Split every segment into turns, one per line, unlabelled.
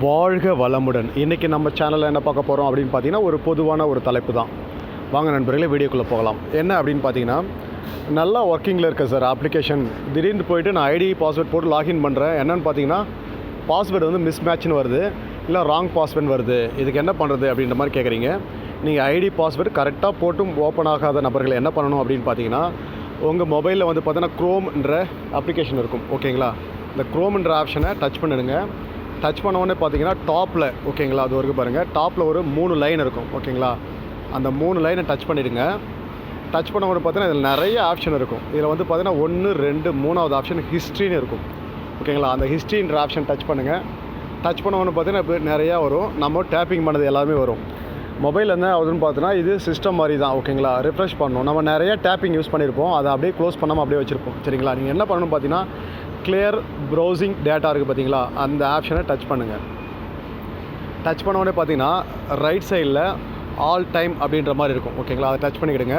வாழ்க வளமுடன். இன்றைக்கி நம்ம சேனலில் என்ன பார்க்க போகிறோம் அப்படின்னு பார்த்தீங்கன்னா, ஒரு பொதுவான ஒரு தலைப்பு தான். வாங்க நண்பர்களே, வீடியோக்குள்ளே போகலாம். என்ன அப்படின்னு பார்த்தீங்கன்னா, நல்லா ஒர்க்கிங்கில் இருக்க சார் அப்ளிகேஷன். திடீர்னு போயிட்டு நான் ஐடி பாஸ்வேர்ட் போட்டு லாகின் பண்ணுறேன். என்னென்னு பார்த்தீங்கன்னா, பாஸ்வேர்டு வந்து மிஸ் மேட்ச்னு வருது, இல்லை ராங் பாஸ்வேர்டு வருது. இதுக்கு என்ன பண்ணுறது அப்படின்ற மாதிரி கேட்குறீங்க. நீங்கள் ஐடி பாஸ்வேர்டு கரெக்டாக போட்டும் ஓப்பன் ஆகாத நபர்கள் என்ன பண்ணணும் அப்படின்னு பார்த்தீங்கன்னா, உங்கள் மொபைலில் வந்து பார்த்தீங்கன்னா க்ரோம்ன்ற அப்ளிகேஷன் இருக்கும். ஓகேங்களா, இந்த க்ரோம்ன்ற ஆப்ஷனை டச் பண்ணிடுங்க. டச் பண்ண பார்த்தீங்கன்னா டாப்பில், ஓகேங்களா, அது வரைக்கும் பாருங்கள், டாப்பில் ஒரு 3 லைன் இருக்கும். ஓகேங்களா, அந்த 3 லைனை டச் பண்ணிவிடுங்க. டச் பண்ண பார்த்தீங்கன்னா இதில் நிறைய ஆப்ஷன் இருக்கும். இதில் வந்து பார்த்தீங்கன்னா 1, 2, 3வது ஆப்ஷன் ஹிஸ்ட்ரின்னு இருக்கும். ஓகேங்களா, அந்த ஹிஸ்ட்ரின்ற ஆப்ஷன் டச் பண்ணுங்கள். டச் பண்ண பார்த்தீங்கன்னா இப்போ நிறையா வரும். நம்ம டேப்பிங் பண்ணது எல்லாமே வரும். மொபைல் என்ன ஆகுதுன்னு பார்த்தோன்னா, இது சிஸ்டம் மாதிரி தான். ஓகேங்களா, ரிஃப்ரெஷ் பண்ணணும். நம்ம நிறைய டேப்பிங் யூஸ் பண்ணியிருப்போம், அதை அப்படியே க்ளோஸ் பண்ணாமல் அப்படியே வச்சுருப்போம். சரிங்களா, நீங்கள் என்ன பண்ணணும்னு பார்த்தீங்கன்னா, கிளியர் ப்ரௌசிங் டேட்டா இருக்குது பார்த்தீங்களா, அந்த ஆப்ஷனை டச் பண்ணுங்கள். டச் பண்ண உடனே பார்த்தீங்கன்னா ரைட் சைடில் ஆல் டைம் அப்படின்ற மாதிரி இருக்கும். ஓகேங்களா, அதை டச் பண்ணிக்கிடுங்க.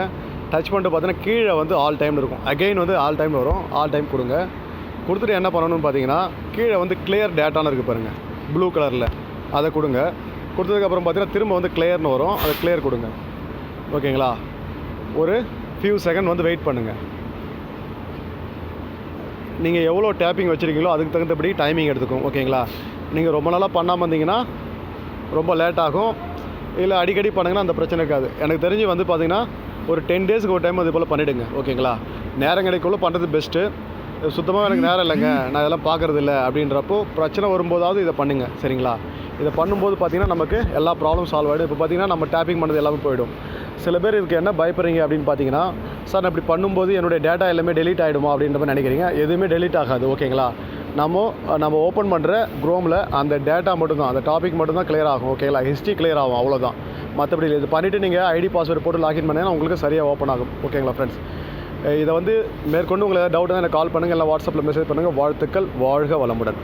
டச் பண்ணிட்டு பார்த்தீங்கன்னா கீழே வந்து ஆல் டைம்னு இருக்கும். அகெயின் வந்து ஆல் டைம் வரும். ஆல் டைம் கொடுங்க. கொடுத்துட்டு என்ன பண்ணணும்னு பார்த்தீங்கன்னா, கீழே வந்து கிளியர் டேட்டான்னு இருக்குது பாருங்கள், ப்ளூ கலரில், அதை கொடுங்க. கொடுத்ததுக்கப்புறம் பார்த்தீங்கன்னா திரும்ப வந்து கிளியர்னு வரும், அதை கிளியர் கொடுங்க. ஓகேங்களா, ஒரு ஃபியூ செகண்ட் வந்து வெயிட் பண்ணுங்கள். நீங்கள் எவ்வளோ டேப்பிங் வச்சுருக்கீங்களோ அதுக்கு தகுந்தபடி டைமிங் எடுத்துக்கும். ஓகேங்களா, நீங்கள் ரொம்ப நாளாக பண்ணாமல் இருந்தீங்கன்னா ரொம்ப லேட் ஆகும். இல்லை அடிக்கடி பண்ணுங்கன்னா அந்த பிரச்சனை இருக்காது. எனக்கு தெரிஞ்சு வந்து பார்த்திங்கன்னா ஒரு 10 டேஸ்க்கு ஒரு டைம் அது போல் பண்ணிவிடுங்க. ஓகேங்களா, நேரம் கிடைக்குள்ள பண்ணுறது பெஸ்ட்டு. சுத்தமாக எனக்கு நேரம் இல்லைங்க, நான் இதெல்லாம் பார்க்குறது இல்லை அப்படின்றப்போ பிரச்சனை வரும்போதாவது இதை பண்ணுங்கள். சரிங்களா, இதை பண்ணும்போது பார்த்திங்கன்னா நமக்கு எல்லா ப்ராப்ளம் சால்வ் ஆகிடும். இப்போ பார்த்திங்கன்னா நம்ம டேப்பிங் பண்ணது எல்லாமே போயிடும். சில பேர் இதுக்கு என்ன பயப்படுறீங்க அப்படின்னு பார்த்தீங்கன்னா, சார் நான் இப்படி பண்ணும்போது என்னுடைய டேட்டா எல்லாமே டெலீட் ஆகிடுமா அப்படின்ற மாதிரி நினைக்கிறீங்க. எதுவுமே டெலீட் ஆகாது. ஓகேங்களா, நம்ம ஓப்பன் பண்ணுற க்ரோமில் அந்த டேட்டா மட்டும்தான், அந்த டாபிக் மட்டும்தான் கிளியர் ஆகும். ஓகேங்களா, ஹிஸ்ட்ரி கிளியர் ஆகும், அவ்வளோதான். மற்றபடி இது பண்ணிவிட்டு நீங்கள் ஐடி பாஸ்வேர்டு போட்டு லாகின் பண்ணிங்கன்னா உங்களுக்கு சரியாக ஓப்பன் ஆகும். ஓகேங்களா ஃப்ரெண்ட்ஸ், இதை வந்து மேற்கொண்டு உங்களுக்கு ஏதாவது டவுட் தான் எனக்கு கால் பண்ணுங்கள், இல்லை வாட்ஸ்அப்பில் மெசேஜ் பண்ணுங்கள். வாழ்த்துக்கள். வாழ்க வளமுடன்.